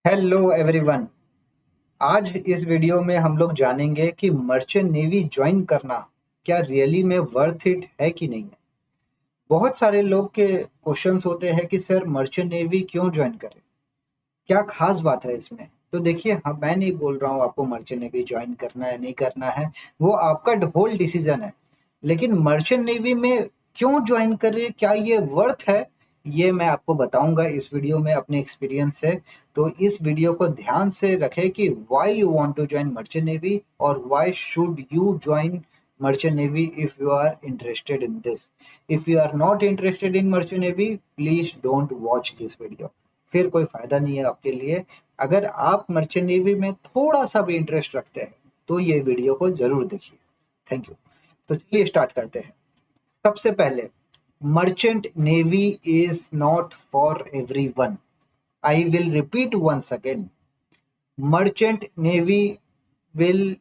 Hello everyone. आज इस video में हम लोग जानेंगे कि मर्चेंट नेवी ज्वाइन करना क्या रियली में वर्थ इट है कि नहीं है। बहुत सारे लोग के क्वेश्चंस होते हैं कि सर मर्चेंट नेवी क्यों ज्वाइन करें, क्या खास बात है इसमें। तो देखिए, हाँ, मैं नहीं बोल रहा हूँ आपको मर्चेंट नेवी ज्वाइन करना है नहीं करना है, वो आपका होल डिसीजन है। लेकिन मर्चेंट नेवी में क्यों ज्वाइन करें, क्या ये वर्थ है, ये मैं आपको बताऊंगा इस वीडियो में अपने एक्सपीरियंस से। तो इस वीडियो को ध्यान से रखें कि why you want to join merchant navy और why should you join merchant navy if you are interested in this. If you are not interested in merchant navy, please don't watch this video, फिर कोई फायदा नहीं है आपके लिए। अगर आप मर्चेंट नेवी में थोड़ा सा भी इंटरेस्ट रखते हैं तो ये वीडियो को जरूर देखिए। Thank you. तो चलिए स्टार्ट करते हैं। सबसे पहले, merchant navy is not for everyone. I will repeat once again, merchant navy will,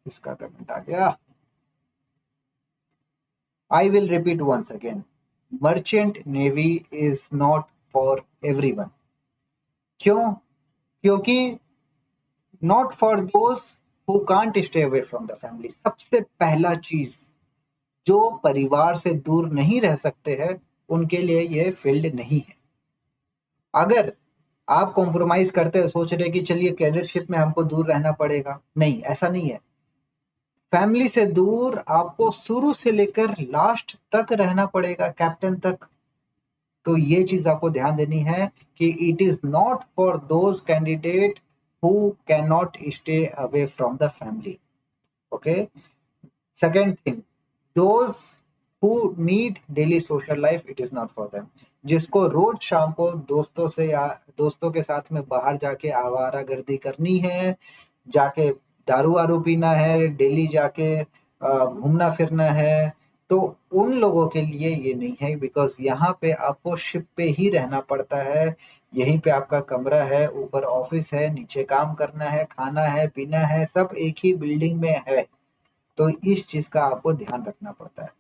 इसका कमेंट आ गया, I will repeat once again, merchant navy is not for everyone. क्यों? क्योंकि not for those who can't stay away from the family. सबसे पहला चीज, जो परिवार से दूर नहीं रह सकते हैं उनके लिए ये फील्ड नहीं है। अगर आप कॉम्प्रोमाइज करते हैं, सोच रहे कि चलिए कैडेटशिप में हमको दूर रहना पड़ेगा, नहीं, ऐसा नहीं है। फैमिली से दूर आपको शुरू से लेकर लास्ट तक रहना पड़ेगा, कैप्टन तक। तो ये चीज आपको ध्यान देनी है कि it is not for those candidate who can not stay away from the family. Okay. Second thing, those who need daily social life, it is not for them. जिसको रोज शाम को दोस्तों से या दोस्तों के साथ में बाहर जाके आवारागर्दी करनी है, जाके दारू वारू पीना है, डेली जाके घूमना फिरना है, तो उन लोगों के लिए ये नहीं है। बिकॉज यहाँ पे आपको शिप पे ही रहना पड़ता है। यहीं पे आपका कमरा है, ऊपर ऑफिस है, नीचे काम करना है, खाना है, पीना है, सब एक ही बिल्डिंग में है। तो इस चीज का आपको ध्यान रखना पड़ता है।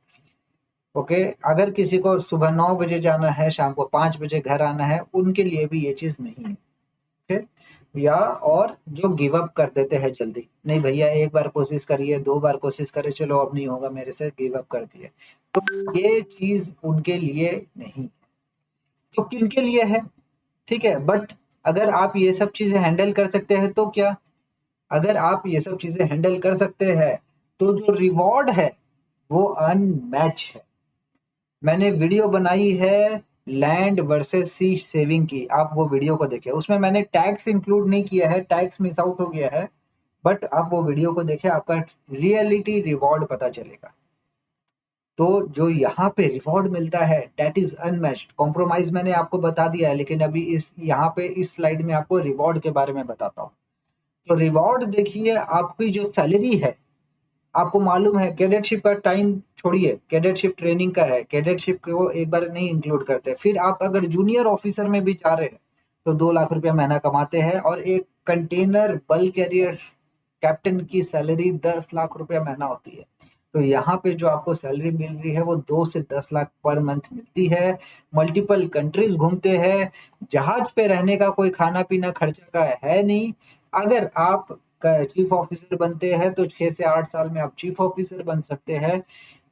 ओके। अगर किसी को सुबह 9 बजे जाना है, शाम को 5 बजे घर आना है, उनके लिए भी ये चीज नहीं है। ओके। या और जो गिव अप कर देते हैं जल्दी, नहीं भैया एक बार कोशिश करिए, 2 बार कोशिश करे, चलो अब नहीं होगा मेरे से, गिव अप कर दिए, तो ये चीज उनके लिए नहीं। तो किनके लिए है? ठीक है, बट अगर आप ये सब चीजें हैंडल कर सकते हैं तो क्या, अगर आप ये सब चीजें हैंडल कर सकते हैं तो जो रिवॉर्ड है वो अनमैच है। मैंने वीडियो बनाई है लैंड वर्सेस सी सेविंग की, आप वो वीडियो को देखिए, उसमें मैंने टैक्स इंक्लूड नहीं किया है, टैक्स मिस आउट हो गया है। बट आप वो वीडियो को देखिए, आपका रियलिटी रिवॉर्ड पता चलेगा। तो जो यहाँ पे रिवॉर्ड मिलता है दैट इज अनमैच्ड। कॉम्प्रोमाइज मैंने आपको बता दिया है, लेकिन अभी इस यहाँ पे इस स्लाइड में आपको रिवॉर्ड के बारे में बताता हूँ। तो रिवॉर्ड देखिए, आपकी जो सैलरी है, आपको मालूम है कैडेटशिप का टाइम छोड़िए, कैडेटशिप ट्रेनिंग का है, कैडेटशिप को एक बार नहीं इंक्लूड करते। फिर आप अगर जूनियर ऑफिसर में भी जा रहे हैं तो 2 लाख रुपया महीना कमाते हैं, और एक कंटेनर बल्क कैरियर कैप्टन की सैलरी 10 लाख रुपया महीना होती है। तो यहाँ पे जो आपको सैलरी मिल रही है वो 2 से 10 लाख पर मंथ मिलती है। मल्टीपल कंट्रीज घूमते हैं, जहाज पे रहने का कोई खाना पीना खर्चा का है नहीं। अगर आप चीफ ऑफिसर बनते हैं तो 6 से 8 साल में आप चीफ ऑफिसर बन सकते हैं।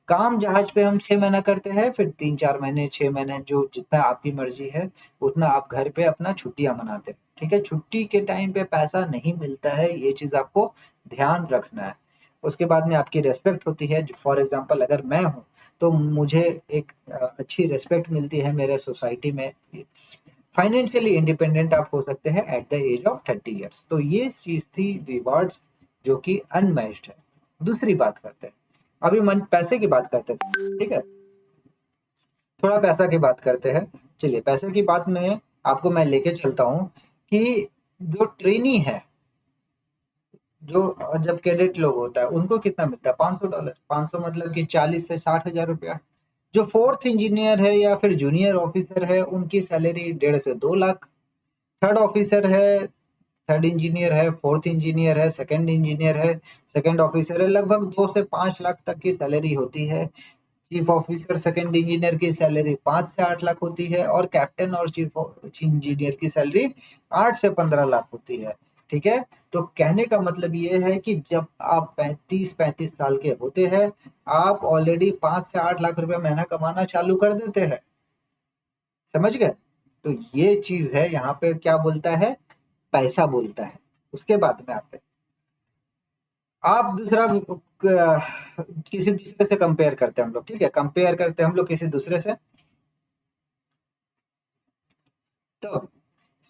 काम जहाज पे हम 6 महीना करते हैं, फिर 3-4 महीने, 6 महीने, जो जितना आपकी मर्जी है उतना आप घर पे अपना छुट्टियां मनाते हैं। ठीक है, छुट्टी के टाइम पे पैसा नहीं मिलता है, ये चीज आपको ध्यान रखना है। उसके बाद में आपकी रेस्पेक्ट होती है। फॉर एग्जाम्पल अगर मैं हूँ तो मुझे एक अच्छी रेस्पेक्ट मिलती है मेरे सोसाइटी में। फाइनेंशियली इंडिपेंडेंट आप हो सकते हैं at the age of 30 years. तो ये चीज थी रिवॉर्ड, जो कि अनमैच्ड है। दूसरी बात करते हैं, अभी मन पैसे की बात करते थे, ठीक है, थोड़ा पैसा की बात करते हैं। चलिए पैसे की बात में आपको मैं लेके चलता हूँ कि जो ट्रेनी है, जो जब कैडेट लोग होता है उनको कितना मिलता है, $500। 500 मतलब कि 40 से 60 हजार रुपया। जो फोर्थ इंजीनियर है या फिर जूनियर ऑफिसर है उनकी सैलरी 1.5 से 2 लाख। थर्ड ऑफिसर है, थर्ड इंजीनियर है, फोर्थ इंजीनियर है, सेकंड इंजीनियर है, सेकंड ऑफिसर है, लगभग 2 से 5 लाख तक की सैलरी होती है। चीफ ऑफिसर सेकंड इंजीनियर की सैलरी 5 से 8 लाख होती है और कैप्टन और चीफ इंजीनियर की सैलरी 8 से 15 लाख होती है। ठीक है, तो कहने का मतलब ये है कि जब आप 35-35 साल के होते हैं, आप ऑलरेडी 5 से 8 लाख रुपए महीना कमाना चालू कर देते हैं। समझ गए? तो ये चीज है, यहाँ पे क्या बोलता है, पैसा बोलता है। उसके बाद में आते हैं, आप दूसरा किसी दूसरे से कंपेयर करते हैं हम लोग। ठीक है, कंपेयर करते हैं हम लोग किसी दूसरे से। तो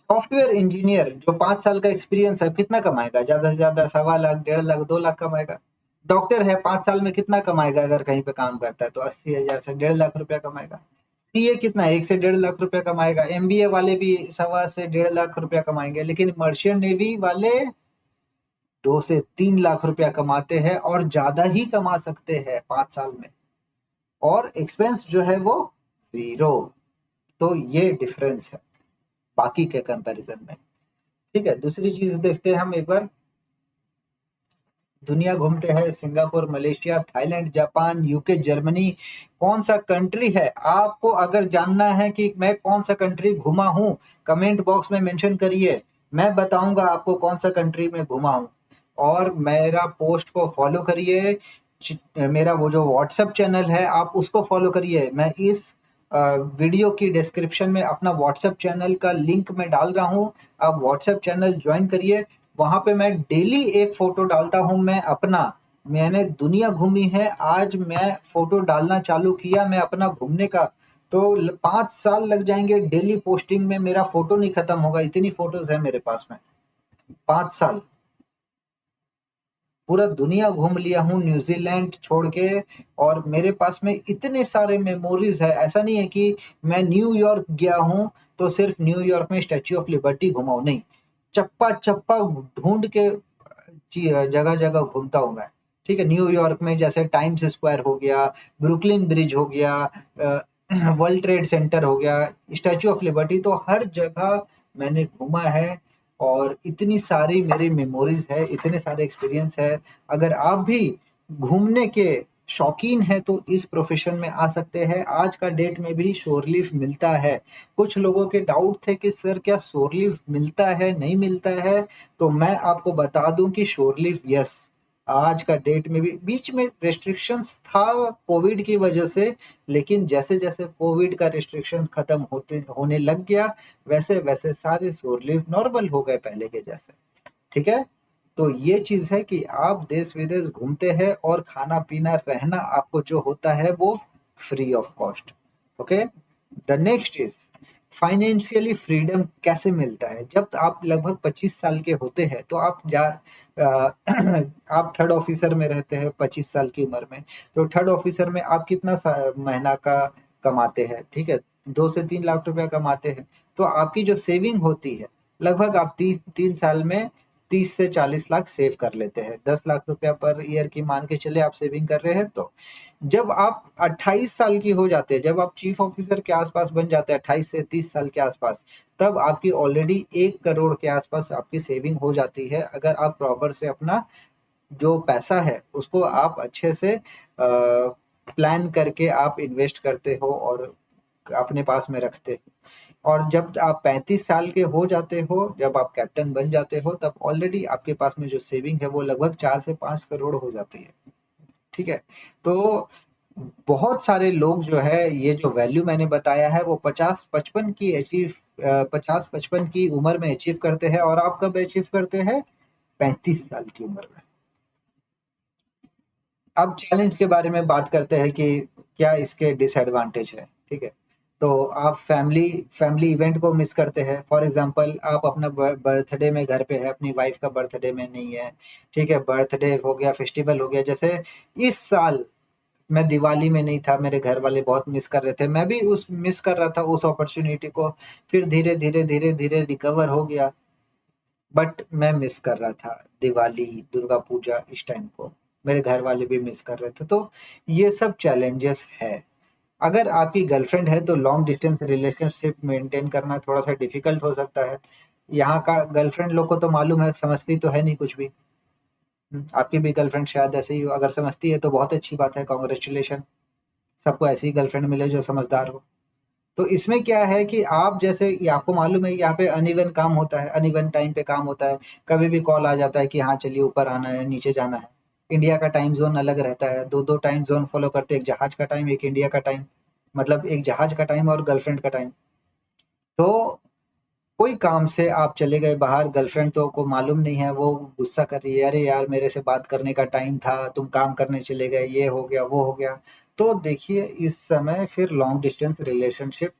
सॉफ्टवेयर इंजीनियर जो 5 साल का एक्सपीरियंस है कितना कमाएगा? ज्यादा से ज्यादा 1.25 लाख, 1.5 लाख, 2 लाख कमाएगा। डॉक्टर है 5 साल में कितना कमाएगा? अगर कहीं पे काम करता है तो 80,000 से 1.5 लाख रुपया कमाएगा। सीए कितना, 1 से 1.5 लाख रुपया कमाएगा। एमबीए वाले भी 1.25 से 1.5 लाख रुपया कमाएंगे। लेकिन मर्चेंट नेवी वाले 2 से 3 लाख रुपया कमाते हैं और ज्यादा ही कमा सकते हैं 5 साल में। और एक्सपेंस जो है वो 0। तो ये डिफरेंस है बाकी के कंपैरिजन में। ठीक है, दूसरी चीज देखते हैं हम एक बार। दुनिया घूमते हैं, Singapore, Malaysia, Thailand, Japan, UK, Germany, कौन सा कंट्री है? आपको अगर जानना है कि मैं कौन सा कंट्री घूमा हूं, कमेंट बॉक्स में मेंशन करिए। मैं बताऊंगा आपको कौन सा कंट्री में घूमा हूं। और मेरा पोस्ट को फॉलो करिए। मेरा वो जो व्हाट्सएप चैनल है आप उसको फॉलो करिए। मैं इस वीडियो की डिस्क्रिप्शन में अपना व्हाट्सएप चैनल का लिंक मैं डाल रहा हूँ। आप व्हाट्सएप चैनल ज्वाइन करिए। वहां पे मैं डेली एक फोटो डालता हूं मैं अपना। मैंने दुनिया घूमी है, आज मैं फोटो डालना चालू किया मैं अपना घूमने का। तो 5 साल लग जाएंगे डेली पोस्टिंग में, मेरा फोटो नहीं खत्म होगा, इतनी फोटोज है मेरे पास में। 5 साल पूरा दुनिया घूम लिया हूँ, न्यूजीलैंड छोड़ के। और मेरे पास में इतने सारे मेमोरीज है। ऐसा नहीं है कि मैं न्यूयॉर्क गया हूँ तो सिर्फ न्यूयॉर्क में स्टैच्यू ऑफ लिबर्टी घुमा हूँ, नहीं। चप्पा चप्पा ढूंढ के जगह जगह घूमता हूँ मैं। ठीक है, न्यूयॉर्क में जैसे टाइम्स स्क्वायर हो गया, ब्रुकलिन ब्रिज हो गया, वर्ल्ड ट्रेड सेंटर हो गया, स्टैच्यू ऑफ लिबर्टी, तो हर जगह मैंने घूमा है। और इतनी सारी मेरी मेमोरीज है, इतने सारे एक्सपीरियंस है। अगर आप भी घूमने के शौकीन है तो इस प्रोफेशन में आ सकते हैं। आज का डेट में भी शोर लीफ मिलता है। कुछ लोगों के डाउट थे कि सर क्या शोर लीफ मिलता है, नहीं मिलता है? तो मैं आपको बता दूं कि शोर लीफ यस, आज का डेट में भी। बीच में रेस्ट्रिक्शंस था कोविड की वजह से, लेकिन जैसे जैसे कोविड का रिस्ट्रिक्शन खत्म होते होने लग गया, वैसे वैसे सारे शोर लीफ नॉर्मल हो गए पहले के जैसे। ठीक है, तो ये चीज है कि आप देश विदेश घूमते हैं और खाना पीना रहना आपको जो होता है वो free of cost. Okay, the next is financially freedom कैसे मिलता है? जब आप लगभग 25 साल के होते हैं तो आप थर्ड ऑफिसर में रहते हैं 25 साल की उम्र में। तो थर्ड ऑफिसर में आप कितना महीना का कमाते हैं? ठीक है, 2 से 3 लाख रुपया कमाते हैं। तो आपकी जो सेविंग होती है, लगभग आप 3 साल में 30 से 40 लाख सेव कर लेते हैं। 10 लाख रुपया पर ईयर की मान के चले आप सेविंग कर रहे हैं। तो जब आप 28 साल की हो जाते हैं, जब आप चीफ ऑफिसर के आसपास बन जाते हैं 28 से 30 साल के आसपास, तब आपकी ऑलरेडी 1 करोड़ के आसपास आपकी सेविंग हो जाती है। अगर आप प्रॉपर से अपना जो पैसा है उसको आप अच्छे से प्लान करके आप इन्वेस्ट करते हो और अपने पास में रखते हो। और जब आप 35 साल के हो जाते हो, जब आप कैप्टन बन जाते हो, तब ऑलरेडी आपके पास में जो सेविंग है वो लगभग 4 से 5 करोड़ हो जाती है। ठीक है, तो बहुत सारे लोग जो है ये जो वैल्यू मैंने बताया है वो 50-55 की उम्र में अचीव करते हैं। और आप कब अचीव करते हैं? 35 साल की उम्र में। अब चैलेंज के बारे में बात करते हैं कि क्या इसके डिसएडवांटेज है। ठीक है, तो आप फैमिली फैमिली इवेंट को मिस करते हैं। फॉर एग्जांपल, आप अपना बर्थडे में घर पे है, अपनी वाइफ का बर्थडे में नहीं है। ठीक है, बर्थडे हो गया, फेस्टिवल हो गया। जैसे इस साल मैं दिवाली में नहीं था, मेरे घर वाले बहुत मिस कर रहे थे, मैं भी उस मिस कर रहा था उस अपॉर्चुनिटी को। फिर धीरे धीरे धीरे धीरे रिकवर हो गया, बट मैं मिस कर रहा था दिवाली, दुर्गा पूजा, इस टाइम को मेरे घर वाले भी मिस कर रहे थे। तो ये सब चैलेंजेस है। अगर आपकी गर्लफ्रेंड है तो लॉन्ग डिस्टेंस रिलेशनशिप मेंटेन करना थोड़ा सा डिफिकल्ट हो सकता है। यहाँ का गर्लफ्रेंड लोग को तो मालूम है, समझती तो है नहीं कुछ भी। आपकी भी गर्लफ्रेंड शायद ऐसे ही हो, अगर समझती है तो बहुत अच्छी बात है, कॉन्ग्रेचुलेशन। सबको ऐसी गर्लफ्रेंड मिले जो समझदार हो। तो इसमें क्या है कि आप जैसे ये आपको मालूम है यहाँ पे अनइवन काम होता है, अनइवन टाइम पे काम होता है। कभी भी कॉल आ जाता है कि हाँ चलिए ऊपर आना है, नीचे जाना है। इंडिया का टाइम जोन अलग रहता है, दो दो टाइम जोन फॉलो करते हैं, एक जहाज का टाइम, एक इंडिया का टाइम। मतलब एक जहाज का टाइम और गर्लफ्रेंड का टाइम। तो कोई काम से आप चले गए बाहर, गर्लफ्रेंड तो को मालूम नहीं है, वो गुस्सा कर रही है, अरे यार मेरे से बात करने का टाइम था, तुम काम करने चले गए, ये हो गया वो हो गया। तो देखिए इस समय फिर लॉन्ग डिस्टेंस रिलेशनशिप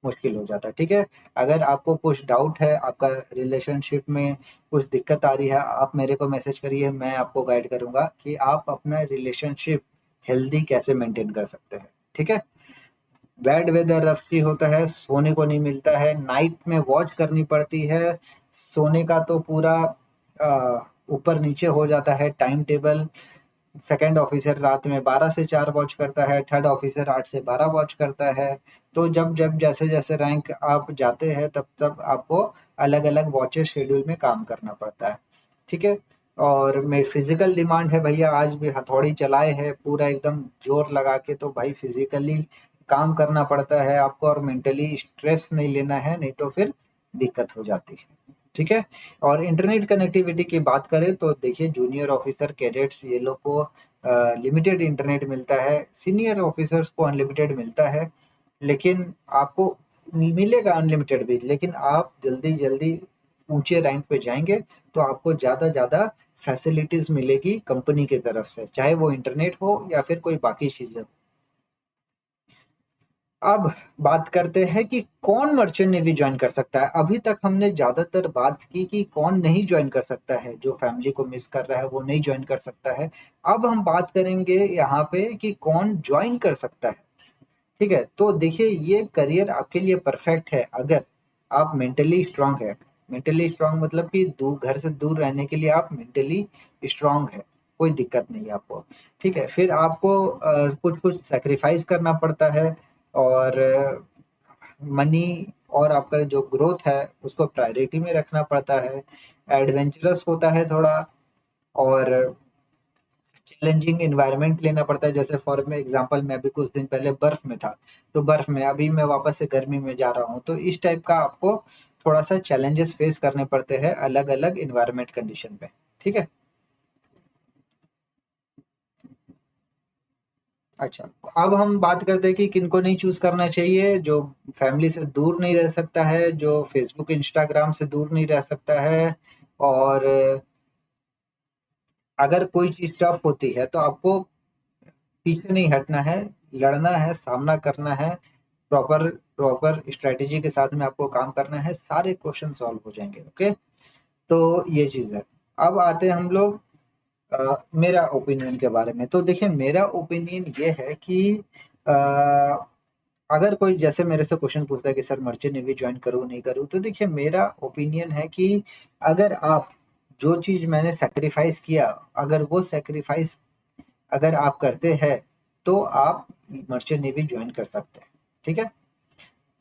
मुश्किल हो जाता है। ठीक है, अगर आपको कुछ डाउट है, आपका रिलेशनशिप में कुछ दिक्कत आ रही है, आप मेरे को मैसेज करिए, मैं आपको गाइड करूंगा कि आप अपना रिलेशनशिप हेल्दी कैसे मेंटेन कर सकते हैं। ठीक है, बैड वेदर रफ होता है, सोने को नहीं मिलता है, नाइट में वॉच करनी पड़ती है, सोने का तो पूरा ऊपर नीचे हो जाता है टाइम टेबल। सेकंड ऑफिसर रात में 12 से 4 वॉच करता है, थर्ड ऑफिसर 8 से 12 वॉच करता है। तो जब जब जैसे जैसे रैंक आप जाते हैं तब तब आपको अलग अलग वॉचेस शेड्यूल में काम करना पड़ता है। ठीक है, और मैं फिजिकल डिमांड है भैया, आज भी हथौड़ी चलाए है पूरा एकदम जोर लगा के, तो भाई फिजिकली काम करना पड़ता है आपको, और मेंटली स्ट्रेस नहीं लेना है, नहीं तो फिर दिक्कत हो जाती है। ठीक है, और इंटरनेट कनेक्टिविटी की बात करें तो देखिए जूनियर ऑफिसर कैडेट्स ये लोग को लिमिटेड इंटरनेट मिलता है, सीनियर ऑफिसर्स को अनलिमिटेड मिलता है। लेकिन आपको मिलेगा अनलिमिटेड भी, लेकिन आप जल्दी जल्दी ऊंचे रैंक पे जाएंगे तो आपको ज़्यादा ज़्यादा फैसिलिटीज मिलेगी कंपनी की तरफ से, चाहे वो इंटरनेट हो या फिर कोई बाकी चीज़ें हो। अब बात करते हैं कि कौन मर्चेंट नेवी ज्वाइन कर सकता है। अभी तक हमने ज्यादातर बात की कि कौन नहीं ज्वाइन कर सकता है, जो फैमिली को मिस कर रहा है वो नहीं ज्वाइन कर सकता है। अब हम बात करेंगे यहाँ पे कि कौन ज्वाइन कर सकता है। ठीक है, तो देखिए ये करियर आपके लिए परफेक्ट है अगर आप मेंटली स्ट्रांग है। मेंटली स्ट्रांग मतलब कि दूर, घर से दूर रहने के लिए आप मेंटली स्ट्रांग है, कोई दिक्कत नहीं है आपको। ठीक है, फिर आपको कुछ कुछ सेक्रीफाइस करना पड़ता है, और मनी और आपका जो ग्रोथ है उसको प्रायोरिटी में रखना पड़ता है। एडवेंचरस होता है थोड़ा, और चैलेंजिंग एनवायरनमेंट लेना पड़ता है। जैसे फॉर एग्जांपल मैं अभी कुछ दिन पहले बर्फ में था, तो बर्फ में अभी मैं वापस से गर्मी में जा रहा हूँ, तो इस टाइप का आपको थोड़ा सा चैलेंजेस फेस करने पड़ते हैं अलग अलग एनवायरनमेंट कंडीशन पे। ठीक है, अच्छा, अब हम बात करते हैं कि किनको नहीं चूज करना चाहिए। जो फैमिली से दूर नहीं रह सकता है, जो फेसबुक इंस्टाग्राम से दूर नहीं रह सकता है, और अगर कोई चीज टफ होती है तो आपको पीछे नहीं हटना है, लड़ना है, सामना करना है, प्रॉपर प्रॉपर स्ट्रेटेजी के साथ में आपको काम करना है, सारे क्वेश्चन सॉल्व हो जाएंगे। ओके, तो ये चीज है। अब आते हैं हम लोग मेरा ओपिनियन के बारे में। तो देखिए मेरा ओपिनियन ये है कि अ, अगर कोई जैसे मेरे से क्वेश्चन पूछता है कि सर मर्चेंट नेवी ज्वाइन करूँ नहीं करूँ, तो देखिए मेरा ओपिनियन है कि अगर आप जो चीज मैंने सेक्रीफाइस किया, अगर वो सेक्रीफाइस अगर आप करते हैं तो आप मर्चेंट नेवी ज्वाइन कर सकते हैं। ठीक है,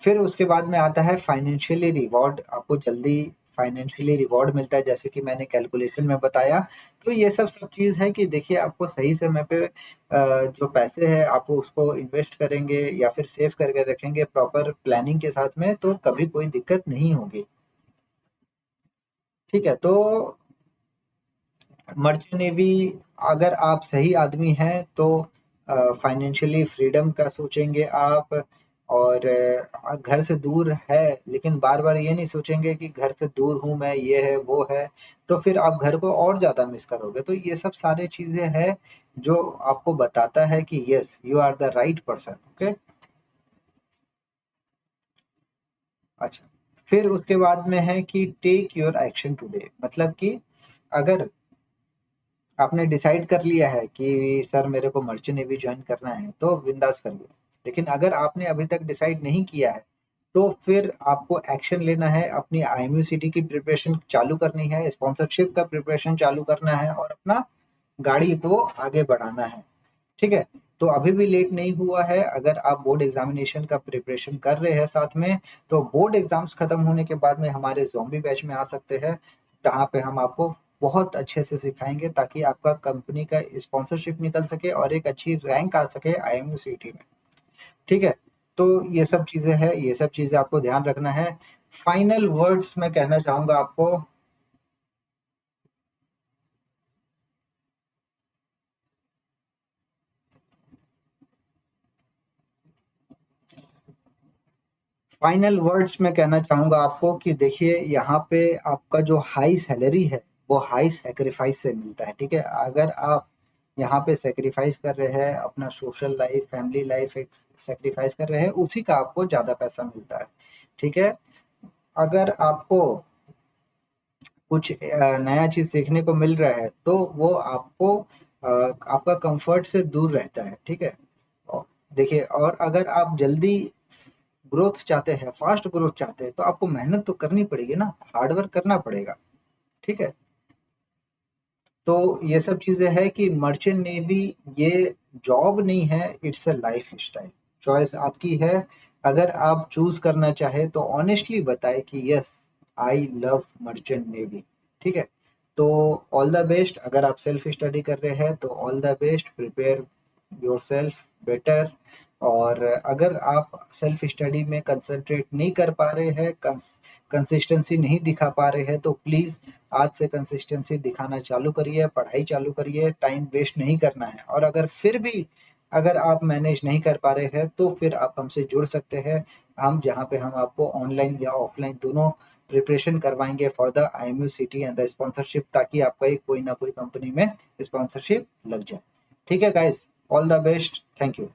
फिर उसके बाद में आता है फाइनेंशियली रिवॉर्ड, आपको जल्दी फाइनेंशियली रिवॉर्ड मिलता है, जैसे कि मैंने कैलकुलेशन में बताया। तो ये सब सब चीज़ है कि देखिए आपको सही समय पे जो पैसे हैं आप उसको इन्वेस्ट करेंगे या फिर सेव करके रखेंगे प्रॉपर प्लानिंग के साथ में, तो कभी कोई दिक्कत नहीं होगी। ठीक है, तो मर्चेंट नेवी अगर आप सही आदमी हैं तो फाइनेंशियली फ्रीडम का सोचेंगे आप, और घर से दूर है लेकिन बार बार ये नहीं सोचेंगे कि घर से दूर हूँ मैं, ये है वो है, तो फिर आप घर को और ज़्यादा मिस करोगे। तो ये सब सारे चीज़ें हैं जो आपको बताता है कि yes you are the right person. Okay, अच्छा, फिर उसके बाद में है कि टेक योर एक्शन टुडे, मतलब कि अगर आपने डिसाइड कर लिया है कि सर मेरे को मर्चेंट नेवी ज्वाइन करना है तो बिंदास करिए। लेकिन अगर आपने अभी तक डिसाइड नहीं किया है तो फिर आपको एक्शन लेना है, अपनी आईएमयूसीटी की प्रिपरेशन चालू करनी है, स्पॉन्सरशिप का प्रिपरेशन चालू करना है, और अपना गाड़ी को आगे बढ़ाना है। ठीक है, तो अभी भी लेट नहीं हुआ है। अगर आप बोर्ड एग्जामिनेशन का प्रिपरेशन कर रहे हैं साथ में, तो बोर्ड एग्जाम्स खत्म होने के बाद में हमारे ज़ॉम्बी बैच में आ सकते हैं, जहाँ पे हम आपको बहुत अच्छे से सिखाएंगे ताकि आपका कंपनी का स्पॉन्सरशिप निकल सके और एक अच्छी रैंक आ सके आईएमयू सीटी में। ठीक है, तो ये सब चीजें हैं, ये सब चीजें आपको ध्यान रखना है। फाइनल वर्ड्स मैं कहना चाहूंगा आपको, कि देखिए यहाँ पे आपका जो हाई सैलरी है वो हाई सेक्रीफाइस से मिलता है। ठीक है, अगर आप यहाँ पे सेक्रीफाइस कर रहे हैं, अपना सोशल लाइफ, फैमिली लाइफ एक सेक्रीफाइस कर रहे हैं, उसी का आपको ज्यादा पैसा मिलता है। ठीक है, अगर आपको कुछ नया चीज सीखने को मिल रहा है तो वो आपको आपका कंफर्ट से दूर रहता है। ठीक है, और देखिए, और अगर आप जल्दी ग्रोथ चाहते हैं, फास्ट ग्रोथ चाहते हैं, तो आपको मेहनत तो करनी पड़ेगी ना, हार्डवर्क करना पड़ेगा। ठीक है, तो ये सब चीजें है कि मर्चेंट नेवी ये जॉब नहीं है, it's a life style. Choice आपकी है। अगर आप चूज करना चाहे तो ऑनेस्टली बताए कि yes, I love merchant navy. ठीक है, तो ऑल द बेस्ट। अगर आप सेल्फ स्टडी कर रहे हैं तो all the best, prepare your self better. और अगर आप सेल्फ स्टडी में कंसंट्रेट नहीं कर पा रहे हैं, कंसिस्टेंसी नहीं दिखा पा रहे हैं, तो प्लीज़ आज से कंसिस्टेंसी दिखाना चालू करिए, पढ़ाई चालू करिए, टाइम वेस्ट नहीं करना है। और अगर फिर भी अगर आप मैनेज नहीं कर पा रहे हैं तो फिर आप हमसे जुड़ सकते हैं। हम जहाँ पे हम आपको ऑनलाइन या ऑफलाइन दोनों प्रिपरेशन करवाएंगे for the IMU city and the sponsorship, ताकि आपका एक कोई ना कोई कंपनी में स्पॉन्सरशिप लग जाए। ठीक है guys, all the best, thank you.